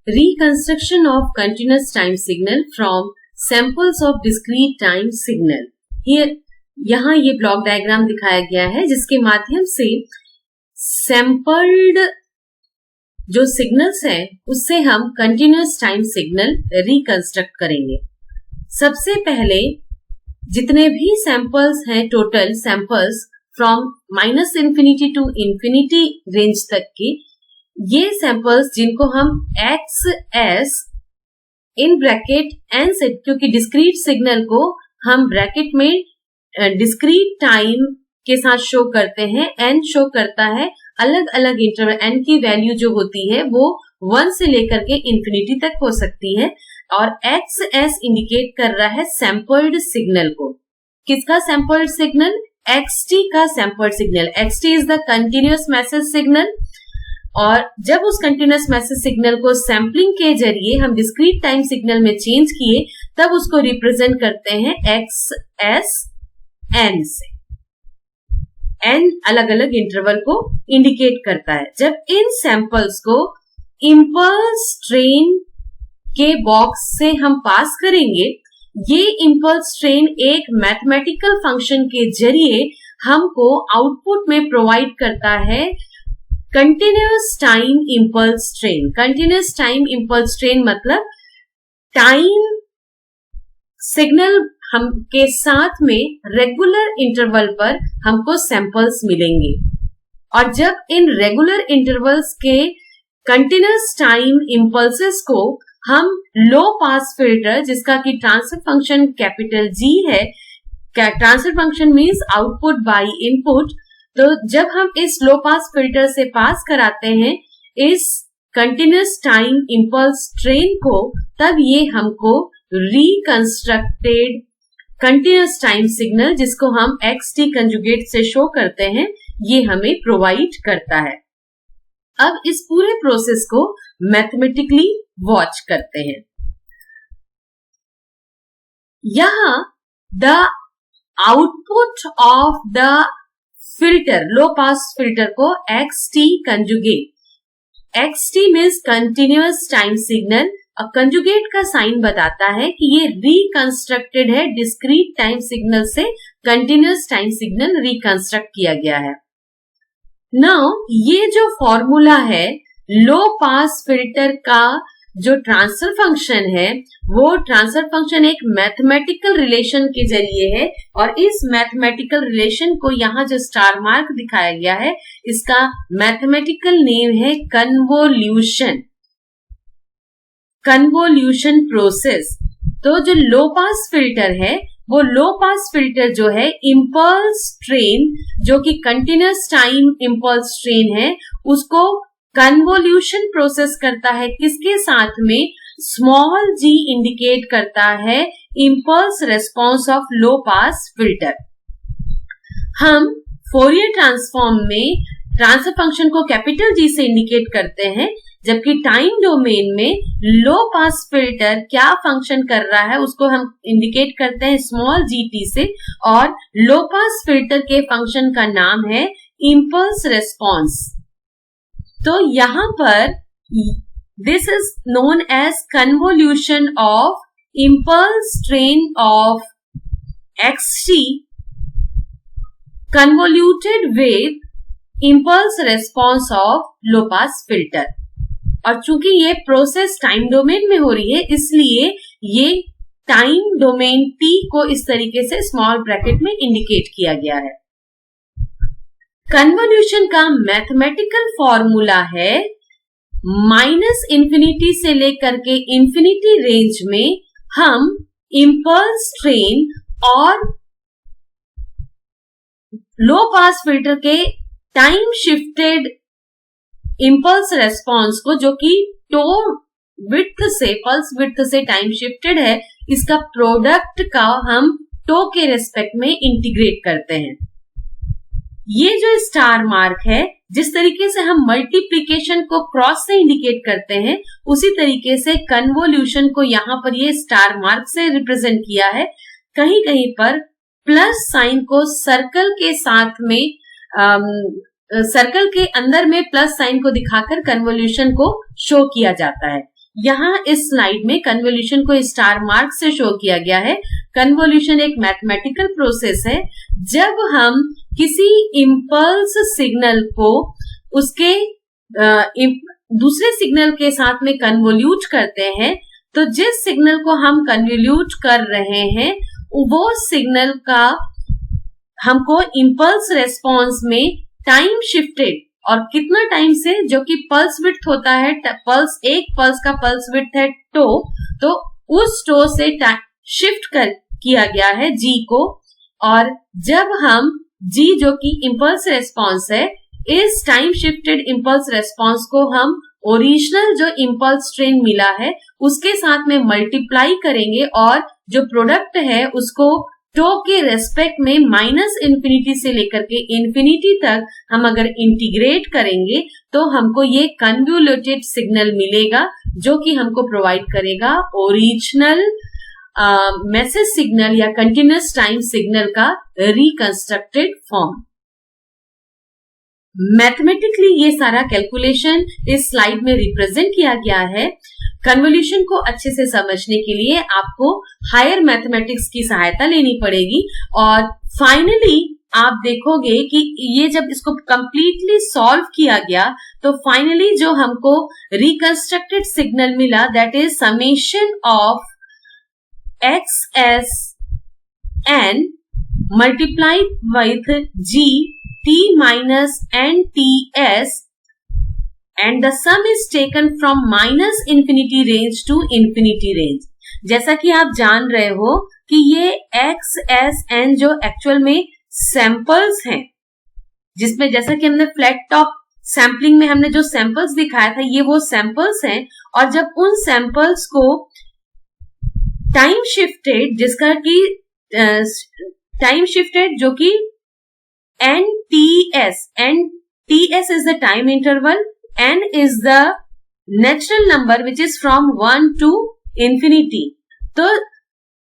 reconstruction of continuous time signal from samples of discrete time signal. यहाँ ये block diagram दिखाया गया है जिसके माध्यम से सैंपल्ड जो सिग्नल्स हैं उससे हम कंटिन्यूअस टाइम सिग्नल रिकंस्ट्रक्ट करेंगे. सबसे पहले जितने भी सैंपल्स हैं, total samples from -∞ to infinity range तक के, ये सैंपल्स जिनको हम XS इन ब्रैकेट n से, क्योंकि डिस्क्रीट सिग्नल को हम ब्रैकेट में डिस्क्रीट टाइम के साथ शो करते हैं, n शो करता है अलग अलग इंटरवल, n की वैल्यू जो होती है वो 1 से लेकर के इंफिनिटी तक हो सकती है, और XS इंडिकेट कर रहा है सैंपल्ड सिग्नल को. किसका सैंपल्ड सिग्नल? XT का sampled signal. XT is the continuous message signal, और जब उस कंटिन्यूअस मैसेज सिग्नल को सैम्पलिंग के जरिए हम डिस्क्रीट टाइम सिग्नल में चेंज किए, तब उसको रिप्रेजेंट करते हैं XS n से. n अलग अलग इंटरवल को इंडिकेट करता है. जब इन सैंपल्स को इंपल्स ट्रेन के बॉक्स से हम पास करेंगे, ये इंपल्स ट्रेन एक मैथमेटिकल फंक्शन के जरिए हमको आउटपुट में प्रोवाइड करता है continuous time impulse train. Continuous time impulse train मतलब टाइम सिग्नल हम के साथ में रेगुलर इंटरवल पर हमको सैंपल्स मिलेंगे, और जब इन रेगुलर इंटरवल्स के कंटिन्यूअस टाइम इंपल्सेस को हम लो पास फिल्टर, जिसका कि ट्रांसफर फंक्शन कैपिटल G है, transfer function means output by input, तो जब हम इस लो पास फिल्टर से पास कराते हैं इस कंटिन्यूअस टाइम इंपल्स ट्रेन को, तब ये हमको रिकंस्ट्रक्टेड कंटिन्यूअस टाइम सिग्नल, जिसको हम XT कंजुगेट से शो करते हैं, ये हमें प्रोवाइड करता है. अब इस पूरे प्रोसेस को मैथमेटिकली वॉच करते हैं. यहां the output of the filter, low pass filter को XT conjugate, XT means continuous time signal, और कंजुगेट का साइन बताता है कि ये रिकंस्ट्रक्टेड है, डिस्क्रीट टाइम सिग्नल से कंटिन्यूअस टाइम सिग्नल रिकंस्ट्रक्ट किया गया है. नाउ ये जो फॉर्मूला है लो पास फिल्टर का, जो ट्रांसफर फंक्शन है, वो ट्रांसफर फंक्शन एक मैथमेटिकल रिलेशन के जरिए है, और इस मैथमेटिकल रिलेशन को यहाँ जो स्टार मार्क दिखाया गया है, इसका मैथमेटिकल नेम है कन्वोल्यूशन प्रोसेस. तो जो लो पास फिल्टर है, वो लो पास फिल्टर जो है इम्पल्स ट्रेन, जो कि कंटिन्यूअस टाइम इम्पल्स ट्रेन है, उसको कन्वोल्यूशन प्रोसेस करता है. किसके साथ में? स्मॉल g इंडिकेट करता है impulse response of low pass filter. हम फोरियर ट्रांसफॉर्म में ट्रांसफर फंक्शन को कैपिटल G से इंडिकेट करते हैं, जबकि टाइम डोमेन में लो पास फिल्टर क्या फंक्शन कर रहा है उसको हम इंडिकेट करते हैं स्मॉल gt से, और लो पास फिल्टर के फंक्शन का नाम है इम्पल्स रेस्पॉन्स. तो यहां पर this is known as convolution of impulse train of XT convoluted with impulse response of low pass filter. और चूंकि ये प्रोसेस टाइम डोमेन में हो रही है, इसलिए ये टाइम डोमेन T को इस तरीके से स्मॉल ब्रैकेट में इंडिकेट किया गया है. कन्वोल्यूशन का मैथमेटिकल फॉर्मूला है -∞ से लेकर के इंफिनिटी रेंज में हम इम्पल्स ट्रेन और लो पास फिल्टर के टाइम शिफ्टेड इम्पल्स रेस्पॉन्स को, जो कि टो विड्थ से, पल्स विड्थ से टाइम शिफ्टेड है, इसका प्रोडक्ट का हम टो के रेस्पेक्ट में इंटीग्रेट करते हैं. ये जो स्टार मार्क है, जिस तरीके से हम मल्टीप्लीकेशन को क्रॉस से इंडिकेट करते हैं, उसी तरीके से कन्वोल्यूशन को यहाँ पर ये स्टार मार्क से रिप्रेजेंट किया है. कहीं कहीं पर प्लस साइन को सर्कल के साथ में सर्कल के अंदर में प्लस साइन को दिखाकर कन्वोल्यूशन को शो किया जाता है. यहाँ इस स्लाइड में कन्वोल्यूशन को स्टार मार्क से शो किया गया है। कन्वोल्यूशन एक मैथमेटिकल प्रोसेस है। जब हम किसी इम्पल्स सिग्नल को उसके दूसरे सिग्नल के साथ में कन्वोल्यूट करते हैं, तो जिस सिग्नल को हम कन्वोल्यूट कर रहे हैं वो सिग्नल का हमको इम्पल्स रेस्पॉन्स में टाइम शिफ्टेड, और कितना टाइम से, जो कि पल्स विड्थ होता है, पल्स एक पल्स का पल्स विड्थ है तो उस टो से शिफ्ट किया गया है जी को। और जब हम जी जो कि इम्पल्स रेस्पॉन्स है, इस टाइम शिफ्टेड इम्पल्स रेस्पॉन्स को हम ओरिजिनल जो इम्पल्स ट्रेन मिला है उसके साथ में मल्टीप्लाई करेंगे, और जो प्रोडक्ट है उसको टो के रेस्पेक्ट में माइनस इन्फिनिटी से लेकर के इन्फिनिटी तक हम अगर इंटीग्रेट करेंगे तो हमको ये कन्वोल्यूटेड सिग्नल मिलेगा, जो कि हमको प्रोवाइड करेगा ओरिजिनल मैसेज सिग्नल या कंटिन्यूअस टाइम सिग्नल का रिकंस्ट्रक्टेड फॉर्म। मैथमेटिकली ये सारा कैलकुलेशन इस स्लाइड में रिप्रेजेंट किया गया है। कन्वोल्यूशन को अच्छे से समझने के लिए आपको हायर मैथमेटिक्स की सहायता लेनी पड़ेगी, और फाइनली आप देखोगे कि ये जब इसको कंप्लीटली सॉल्व किया गया तो फाइनली जो हमको रिकंस्ट्रक्टेड सिग्नल मिला, that is summation of x s n multiplied with g t minus n t s, and the sum is taken from minus infinity range to infinity range। जैसा कि आप जान रहे हो कि ये x s n जो एक्चुअल में सैंपल्स हैं, जिसमें जैसा कि हमने फ्लैट टॉप सैम्पलिंग में हमने जो सैंपल्स दिखाया था, ये वो सैंपल्स हैं। और जब उन सैंपल्स को टाइम शिफ्टेड, जिसका कि टाइम शिफ्टेड जो कि NTS is the time interval, n is the natural number which is from 1 to infinity। तो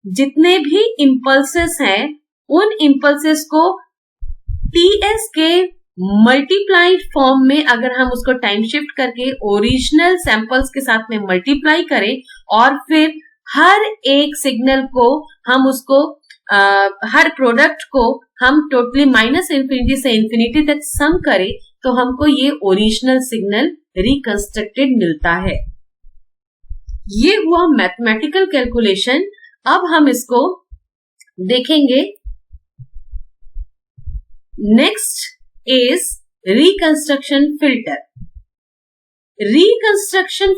जितने भी इम्पल्सेस हैं उन इम्पल्सेस को TS के मल्टीप्लाइड फॉर्म में अगर हम उसको टाइम शिफ्ट करके ओरिजिनल सैंपल्स के साथ में मल्टीप्लाई करें, और फिर हर एक सिग्नल को हम उसको हर प्रोडक्ट को हम टोटली माइनस इन्फिनिटी से इन्फिनिटी तक सम करें, तो हमको ये ओरिजिनल सिग्नल रिकंस्ट्रक्टेड मिलता है। ये हुआ मैथमेटिकल कैलकुलेशन। अब हम इसको देखेंगे। Next is reconstruction filter. Reconstruction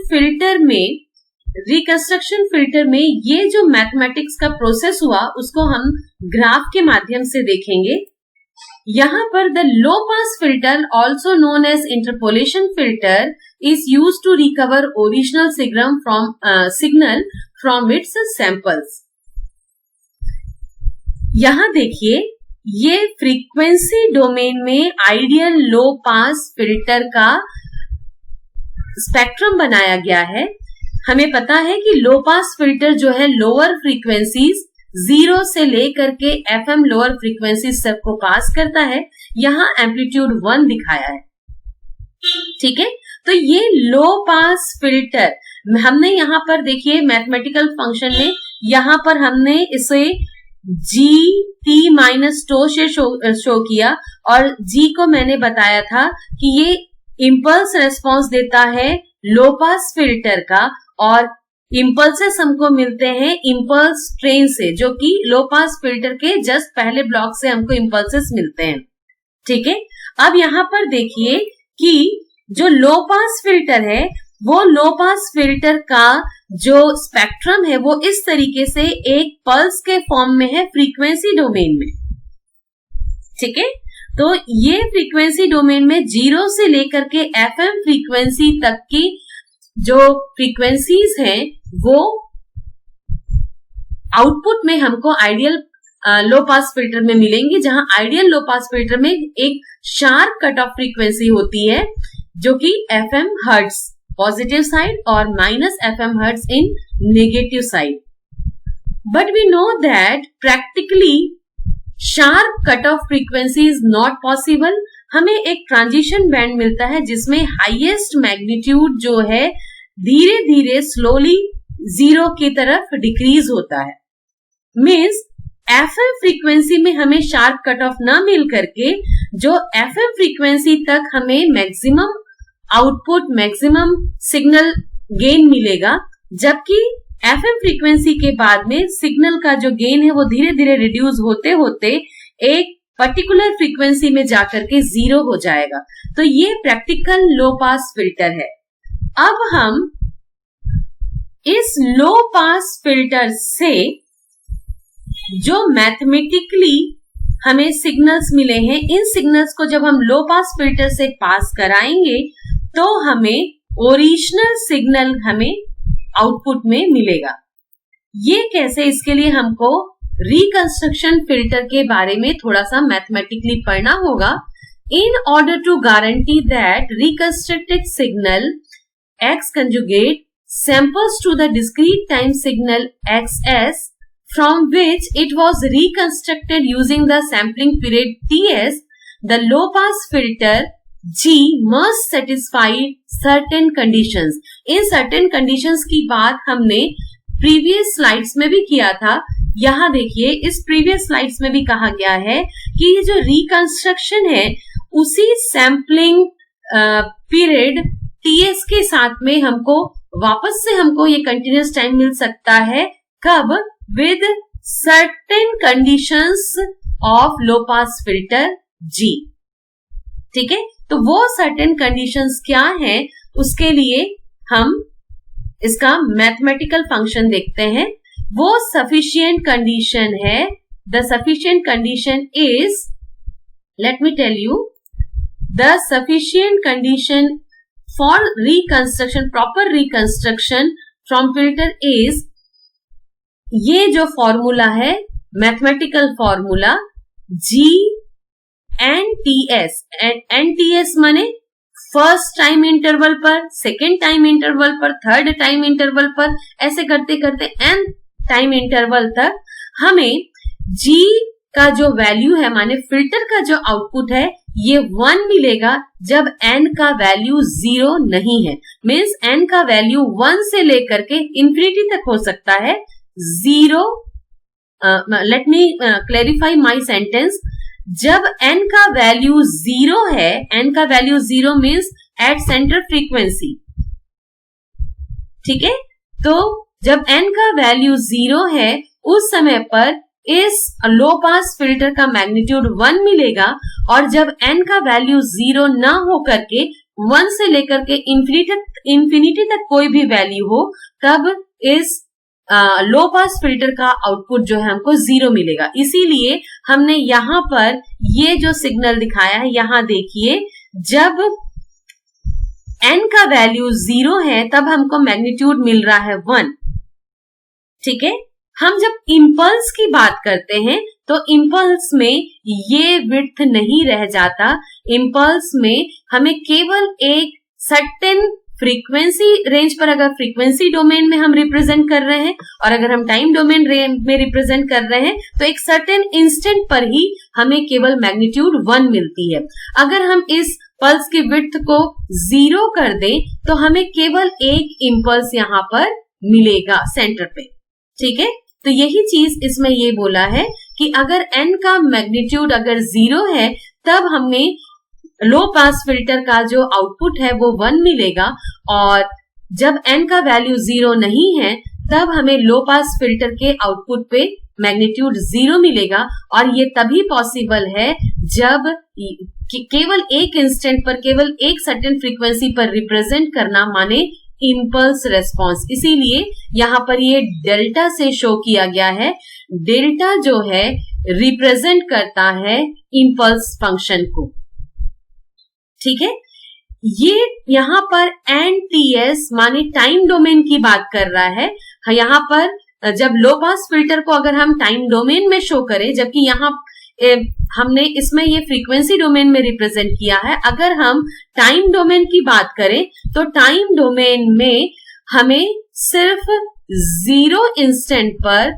filter में ये जो मैथमेटिक्स का प्रोसेस हुआ उसको हम ग्राफ के माध्यम से देखेंगे। यहाँ पर the low pass filter, also known as interpolation filter, is used to recover original signal from its samples. यहाँ देखिए, ये फ्रीक्वेंसी डोमेन में आइडियल लो पास फिल्टर का स्पेक्ट्रम बनाया गया है। हमें पता है कि लो पास फिल्टर जो है लोअर फ्रीक्वेंसीज 0 से लेकर के FM लोअर फ्रीक्वेंसीज तक को पास करता है। यहाँ एम्पलीट्यूड 1 दिखाया है, ठीक है। तो ये लो पास फिल्टर हमने यहाँ पर देखिए मैथमेटिकल फंक्शन में यहाँ पर हमने इसे g t माइनस टो से शो किया, और g को मैंने बताया था कि ये इम्पल्स रेस्पॉन्स देता है लो पास फिल्टर का, और इम्पल्सेस हमको मिलते हैं इम्पल्स ट्रेन से, जो कि लो पास फिल्टर के जस्ट पहले ब्लॉक से हमको इम्पल्सेस मिलते हैं, ठीक है। अब यहाँ पर देखिए कि जो लो पास फिल्टर है, वो लो पास फिल्टर का जो स्पेक्ट्रम है वो इस तरीके से एक पल्स के फॉर्म में है फ्रीक्वेंसी डोमेन में, ठीक है। तो ये फ्रीक्वेंसी डोमेन में 0 से लेकर के FM फ्रीक्वेंसी तक की जो फ्रीक्वेंसीज हैं वो आउटपुट में हमको आइडियल लो पास फिल्टर में मिलेंगी, जहां आइडियल लो पास फिल्टर में एक शार्प कट ऑफ फ्रीक्वेंसी होती है जो कि FM हर्ट्ज पॉजिटिव साइड और minus FM hertz in negative side. But we know that practically sharp cut off frequency is not possible. हमें एक ट्रांजिशन बैंड मिलता है जिसमें हाईएस्ट मैग्नीट्यूड जो है धीरे धीरे स्लोली जीरो की तरफ डिक्रीज होता है। मीन्स एफएम फ्रीक्वेंसी में हमें शार्प कट ऑफ ना मिल करके जो एफएम फ्रीक्वेंसी तक हमें maximum output, maximum signal gain मिलेगा, जबकि एफएम फ्रीक्वेंसी के बाद में सिग्नल का जो गेन है वो धीरे धीरे रिड्यूस होते होते एक पर्टिकुलर फ्रीक्वेंसी में जाकर के जीरो हो जाएगा। तो ये प्रैक्टिकल लो पास फिल्टर है। अब हम इस लो पास फिल्टर से जो मैथमेटिकली हमें सिग्नल्स मिले हैं, इन सिग्नल्स को जब हम लो पास फिल्टर से पास कराएंगे तो हमें ओरिजिनल सिग्नल हमें आउटपुट में मिलेगा। ये कैसे, इसके लिए हमको रिकंस्ट्रक्शन फिल्टर के बारे में थोड़ा सा मैथमेटिकली पढ़ना होगा। In order to guarantee that reconstructed signal x conjugate samples to the discrete time signal XS from which it was reconstructed using the sampling period TS, the low pass filter G must satisfy certain conditions. In certain conditions की बात हमने previous slides में भी किया था। यहाँ देखिए, इस previous slides में भी कहा गया है कि ये जो reconstruction है उसी sampling period TS के साथ में हमको वापस से हमको ये continuous time मिल सकता है। कब? with certain conditions of low pass filter G। ठीक है, तो वो certain conditions क्या है, उसके लिए हम इसका मैथमेटिकल फंक्शन देखते हैं। वो sufficient condition है। The sufficient condition is, let me tell you, the sufficient condition for reconstruction, proper reconstruction from filter is, ये जो फॉर्मूला है mathematical formula G and TS, and TS माने फर्स्ट टाइम इंटरवल पर, second time interval पर, third time interval पर, ऐसे करते करते n टाइम इंटरवल तक हमें G का जो वैल्यू है, माने फिल्टर का जो आउटपुट है, ये 1 मिलेगा जब n का वैल्यू 0 नहीं है। मीन्स n का वैल्यू 1 से लेकर के इंफिनिटी तक हो सकता है। 0, let me clarify my sentence, जब n का वैल्यू 0 है, n का value 0 means at centre frequency. ठीक है, तो जब n का वैल्यू 0 है उस समय पर इस लो पास फिल्टर का मैग्नीट्यूड 1 मिलेगा, और जब n का वैल्यू 0 ना हो करके 1 से लेकर के इंफिनिटी तक कोई भी वैल्यू हो, तब इस लो पास फिल्टर का आउटपुट जो है हमको 0 मिलेगा। इसीलिए हमने यहाँ पर ये जो सिग्नल दिखाया है, यहाँ देखिए, जब n का वैल्यू 0 है तब हमको मैग्नीट्यूड मिल रहा है 1। ठीक है, हम जब इम्पल्स की बात करते हैं तो इम्पल्स में ये विड्थ नहीं रह जाता। इम्पल्स में हमें केवल एक सर्टेन फ्रीक्वेंसी रेंज पर, अगर फ्रीक्वेंसी डोमेन में हम रिप्रेजेंट कर रहे हैं और अगर हम टाइम डोमेन में रिप्रेजेंट कर रहे हैं तो एक सर्टेन इंस्टेंट पर ही हमें केवल मैग्नीट्यूड 1 मिलती है। अगर हम इस पल्स की विड्थ को 0 कर दें तो हमें केवल एक इम्पल्स यहाँ पर मिलेगा सेंटर पे। ठीक है, तो यही चीज इसमें ये बोला है कि अगर n का मैग्नीट्यूड अगर 0 है तब हमें लो पास फिल्टर का जो आउटपुट है वो 1 मिलेगा, और जब n का वैल्यू 0 नहीं है तब हमें लो पास फिल्टर के आउटपुट पे मैग्नीट्यूड 0 मिलेगा। और ये तभी पॉसिबल है जब केवल एक इंस्टेंट पर, केवल एक सर्टेन फ्रीक्वेंसी पर रिप्रेजेंट करना, माने इम्पल्स रेस्पॉन्स। इसीलिए यहाँ पर ये डेल्टा से शो किया गया है। डेल्टा जो है रिप्रेजेंट करता है इम्पल्स फंक्शन को। ठीक है, ये यहाँ पर NTS माने टाइम डोमेन की बात कर रहा है। यहाँ पर जब लो पास फिल्टर को अगर हम टाइम डोमेन में शो करें, जबकि यहाँ हमने इसमें ये फ्रीक्वेंसी डोमेन में रिप्रेजेंट किया है। अगर हम टाइम डोमेन की बात करें तो टाइम डोमेन में हमें सिर्फ 0 इंस्टेंट पर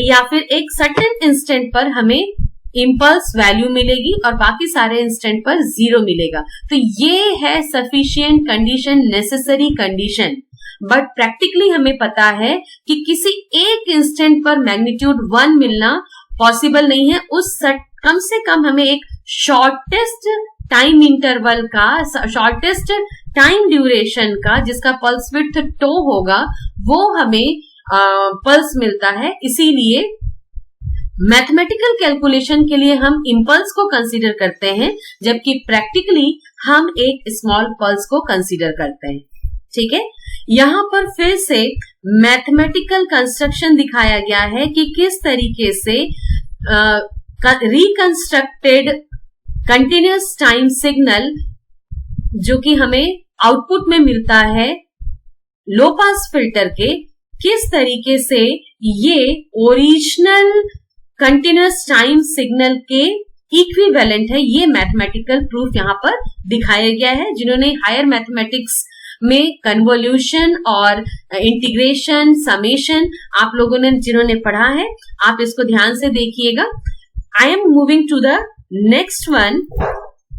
या फिर एक सर्टेन इंस्टेंट पर हमें इम्पल्स वैल्यू मिलेगी और बाकी सारे इंस्टेंट पर 0 मिलेगा। तो ये है sufficient condition, necessary condition. But practically हमें पता है कि किसी एक इंस्टेंट पर मैग्नीट्यूड 1 मिलना पॉसिबल नहीं है। उस कम से कम हमें एक शॉर्टेस्ट टाइम इंटरवल का, शॉर्टेस्ट टाइम ड्यूरेशन का, जिसका पल्स विड्थ टो होगा, वो हमें पल्स मिलता है। इसीलिए मैथमेटिकल कैलकुलेशन के लिए हम इम्पल्स को कंसीडर करते हैं, जबकि प्रैक्टिकली हम एक स्मॉल पल्स को कंसीडर करते हैं। ठीक है, यहां पर फिर से मैथमेटिकल कंस्ट्रक्शन दिखाया गया है कि किस तरीके से रिकंस्ट्रक्टेड कंटिन्यूअस टाइम सिग्नल जो कि हमें आउटपुट में मिलता है लो पास फिल्टर के, किस तरीके से ये ओरिजिनल कंटिन्यूअस टाइम सिग्नल के इक्विवेलेंट है, ये मैथमेटिकल प्रूफ यहां पर दिखाया गया है। जिन्होंने हायर मैथमेटिक्स में कन्वोल्यूशन और इंटीग्रेशन, समेशन आप लोगों ने जिन्होंने पढ़ा है, आप इसको ध्यान से देखिएगा। I am moving to the next one,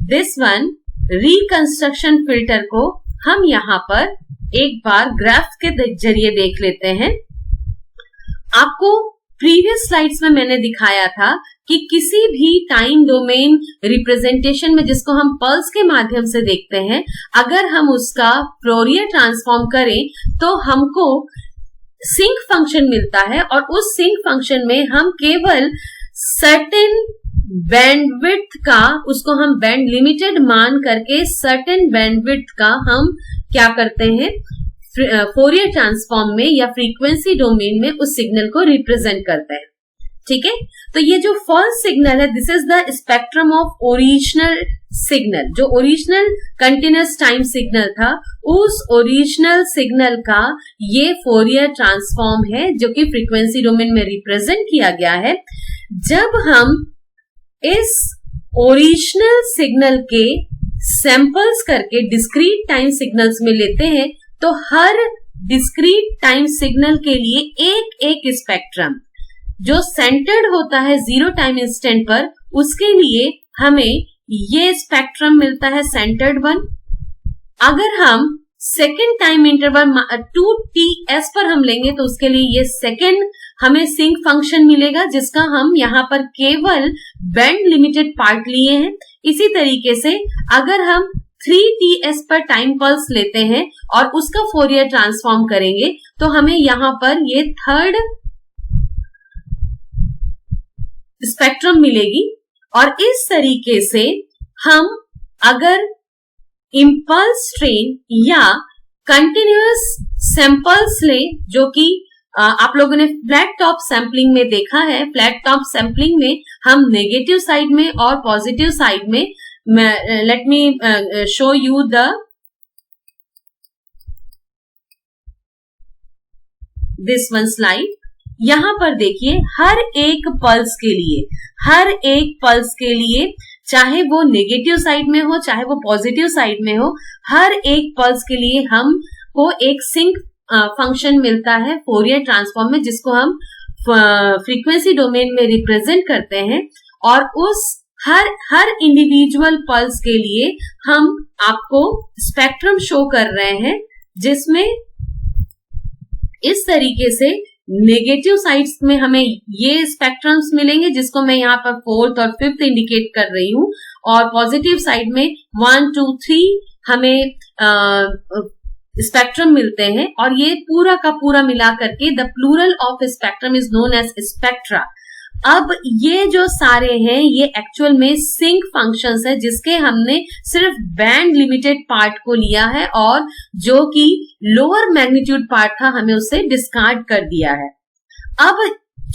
this one reconstruction filter को हम यहां पर एक बार ग्राफ के जरिए देख लेते हैं। आपको प्रीवियस स्लाइड्स में मैंने दिखाया था कि किसी भी टाइम डोमेन रिप्रेजेंटेशन में, जिसको हम पल्स के माध्यम से देखते हैं, अगर हम उसका फोरियर ट्रांसफॉर्म करें तो हमको सिंक फंक्शन मिलता है, और उस सिंक फंक्शन में हम केवल सर्टेन बैंडविड्थ का, उसको हम बैंड लिमिटेड मान करके सर्टेन बैंडविड्थ का हम क्या करते हैं, फोरियर ट्रांसफॉर्म में या फ्रीक्वेंसी डोमेन में उस सिग्नल को रिप्रेजेंट करते हैं। ठीक है, तो ये जो फर्स्ट सिग्नल है, this is the spectrum of original signal. जो ओरिजिनल कंटिन्यूअस टाइम सिग्नल था, उस ओरिजिनल सिग्नल का ये फोरियर ट्रांसफॉर्म है, जो कि फ्रीक्वेंसी डोमेन में रिप्रेजेंट किया गया है। जब हम इस ओरिजिनल सिग्नल के सैंपल्स करके डिस्क्रीट टाइम सिग्नल्स में लेते हैं, तो हर डिस्क्रीट टाइम सिग्नल के लिए एक एक स्पेक्ट्रम जो सेंटर्ड होता है 0 टाइम इंस्टेंट पर, उसके लिए हमें ये स्पेक्ट्रम मिलता है सेंटर्ड वन। अगर हम सेकेंड टाइम इंटरवल 2ts पर हम लेंगे तो उसके लिए ये सेकेंड हमें सिंक फंक्शन मिलेगा, जिसका हम यहाँ पर केवल बैंड लिमिटेड पार्ट लिए हैं। इसी तरीके से अगर हम 3ts पर टाइम पल्स लेते हैं और उसका फोरियर ट्रांसफॉर्म करेंगे, तो हमें यहाँ पर ये थर्ड स्पेक्ट्रम मिलेगी। और इस तरीके से हम अगर इम्पल्स ट्रेन या कंटिन्यूअस सैंपल्स ले, जो कि आप लोगों ने फ्लैट टॉप सैंपलिंग में देखा है, फ्लैट टॉप सैंपलिंग में हम नेगेटिव साइड में और पॉजिटिव साइड में, let me show you this one slide. यहां पर देखिए, हर एक पल्स के लिए चाहे वो नेगेटिव साइड में हो चाहे वो पॉजिटिव साइड में हो, हर एक पल्स के लिए हमको एक सिंक फंक्शन मिलता है फोरियर ट्रांसफॉर्म में, जिसको हम फ्रीक्वेंसी डोमेन में रिप्रेजेंट करते हैं। और उस हर इंडिविजुअल पल्स के लिए हम आपको स्पेक्ट्रम शो कर रहे हैं, जिसमें इस तरीके से नेगेटिव साइड्स में हमें ये स्पेक्ट्रम्स मिलेंगे, जिसको मैं यहाँ पर 4th और 5th इंडिकेट कर रही हूँ, और पॉजिटिव साइड में 1, 2, 3 हमें स्पेक्ट्रम मिलते हैं। और ये पूरा का पूरा मिला करके the plural of spectrum is known as spectra. अब ये जो सारे हैं, ये एक्चुअल में सिंक फंक्शंस है, जिसके हमने सिर्फ बैंड लिमिटेड पार्ट को लिया है, और जो कि लोअर मैग्नीट्यूड पार्ट था हमें उससे डिस्कार्ड कर दिया है। अब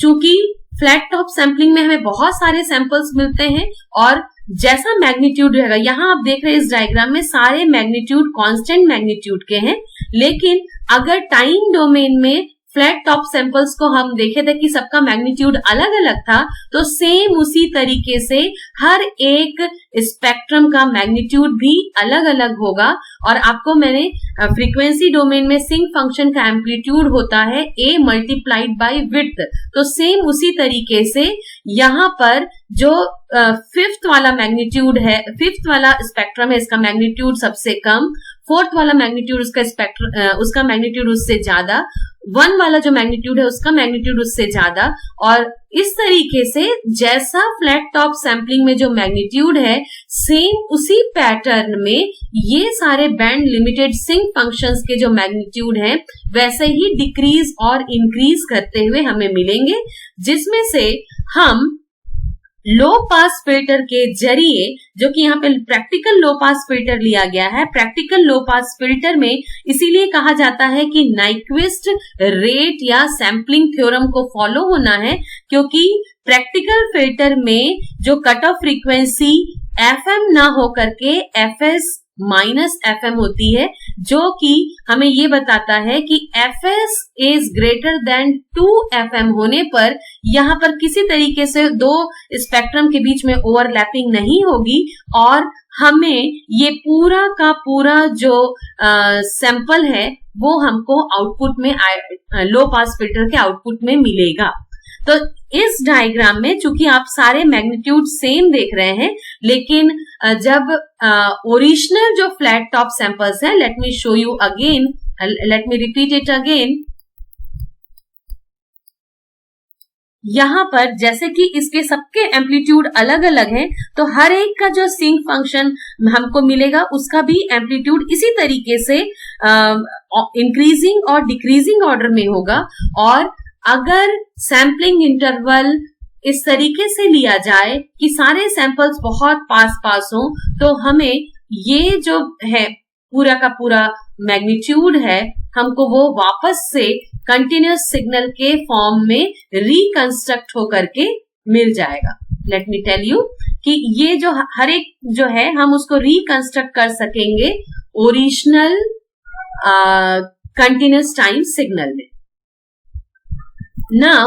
चूंकि फ्लैट टॉप सैंपलिंग में हमें बहुत सारे सैंपल्स मिलते हैं, और जैसा मैग्नीट्यूड रहेगा, यहां आप देख रहे हैं इस डायग्राम में सारे मैग्नीट्यूड कांस्टेंट मैग्नीट्यूड के हैं। लेकिन अगर टाइम डोमेन में फ्लैट टॉप सैंपल्स को हम देखे थे कि सबका मैग्नीट्यूड अलग अलग था, तो सेम उसी तरीके से हर एक स्पेक्ट्रम का मैग्नीट्यूड भी अलग अलग होगा। और आपको मैंने फ्रीक्वेंसी डोमेन में सिंक फंक्शन का एम्पलीट्यूड होता है a मल्टीप्लाइड बाय विड्थ, तो सेम उसी तरीके से यहाँ पर जो 5th वाला मैग्नीट्यूड है, 5th वाला स्पेक्ट्रम है, इसका मैग्नीट्यूड सबसे कम फोर्थ वाला मैग्नीट्यूड उसका मैग्नीट्यूड उससे ज्यादा, 1 वाला जो मैग्नीट्यूड है उसका मैग्नीट्यूड उससे ज्यादा, और इस तरीके से जैसा फ्लैट टॉप सैम्पलिंग में जो मैग्नीट्यूड है सेम उसी पैटर्न में ये सारे बैंड लिमिटेड सिंक फंक्शंस के जो मैग्नीट्यूड हैं वैसे ही डिक्रीज और इंक्रीज करते हुए हमें मिलेंगे, जिसमें से हम लो पास फिल्टर के जरिए, जो कि यहाँ पे प्रैक्टिकल लो पास फिल्टर लिया गया है, प्रैक्टिकल लो पास फिल्टर में इसीलिए कहा जाता है कि नाइक्विस्ट रेट या सैम्पलिंग थ्योरम को फॉलो होना है, क्योंकि प्रैक्टिकल फिल्टर में जो कट ऑफ फ्रीक्वेंसी FM ना हो करके FS माइनस FM होती है, जो कि हमें ये बताता है कि FS is greater than 2FM होने पर यहाँ पर किसी तरीके से दो स्पेक्ट्रम के बीच में ओवरलैपिंग नहीं होगी और हमें ये पूरा का पूरा जो सैंपल है वो हमको आउटपुट में लो पास फिल्टर के आउटपुट में मिलेगा। तो इस डायग्राम में चूंकि आप सारे मैग्नीट्यूड सेम देख रहे हैं, लेकिन जब ओरिजिनल जो फ्लैट टॉप सैंपल्स है, let me show you again, let me repeat it again. यहां पर जैसे कि इसके सबके एम्पलीट्यूड अलग अलग हैं, तो हर एक का जो सिंक फंक्शन हमको मिलेगा उसका भी एम्पलीट्यूड इसी तरीके से इंक्रीजिंग और डिक्रीजिंग ऑर्डर में होगा। और अगर सैम्पलिंग इंटरवल इस तरीके से लिया जाए कि सारे सैंपल्स बहुत पास पास हों, तो हमें ये जो है पूरा का पूरा मैग्नीट्यूड है हमको वो वापस से कंटिन्यूअस सिग्नल के फॉर्म में रिकंस्ट्रक्ट होकर के मिल जाएगा। लेट मी टेल यू कि ये जो हर एक जो है हम उसको रिकंस्ट्रक्ट कर सकेंगे ओरिजिनल कंटिन्यूअस टाइम सिग्नल में। Now,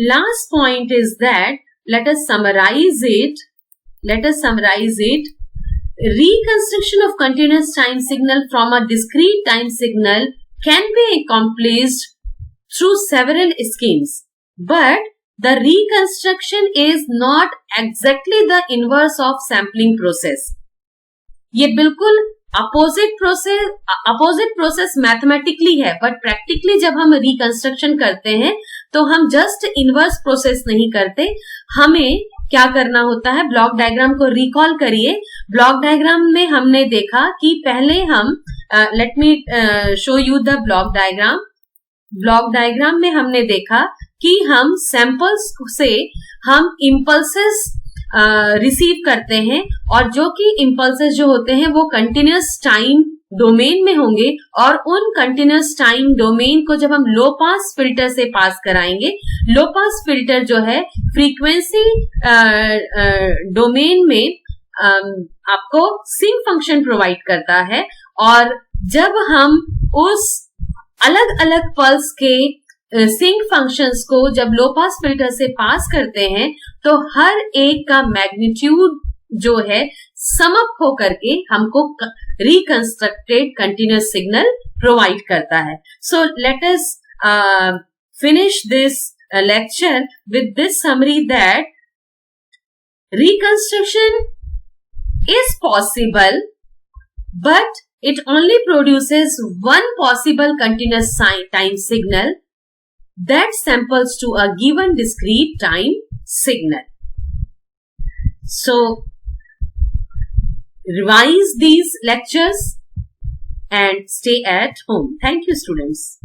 last point is that let us summarize it. Reconstruction of continuous time signal from a discrete time signal can be accomplished through several schemes, but the reconstruction is not exactly the inverse of sampling process. ये बिल्कुल opposite process mathematically है, but practically जब हम reconstruction करते हैं तो हम just inverse process नहीं करते, हमें क्या करना होता है, ब्लॉक डायग्राम को रिकॉल करिए। ब्लॉक डायग्राम में हमने देखा कि पहले हम let me show you the block diagram. Block diagram में हमने देखा कि हम सैंपल्स से हम इम्पल्सेस रिसीव करते हैं, और जो कि इम्पल्सेस जो होते हैं वो कंटिन्यूअस टाइम डोमेन में होंगे, और उन कंटिन्यूअस टाइम डोमेन को जब हम लो पास फिल्टर से पास कराएंगे, लो पास फिल्टर जो है फ्रीक्वेंसी डोमेन में आपको सिंक फंक्शन प्रोवाइड करता है, और जब हम उस अलग अलग पल्स के सिंक फंक्शंस को जब लो पास फिल्टर से पास करते हैं तो हर एक का मैग्नीट्यूड जो है सम अप होकर के हमको रिकंस्ट्रक्टेड कंटिन्यूअस सिग्नल प्रोवाइड करता है। So let us finish this lecture with this summary that reconstruction is possible, but it only produces one possible continuous time signal that samples to a given discrete time signal. So, revise these lectures and stay at home. Thank you, students.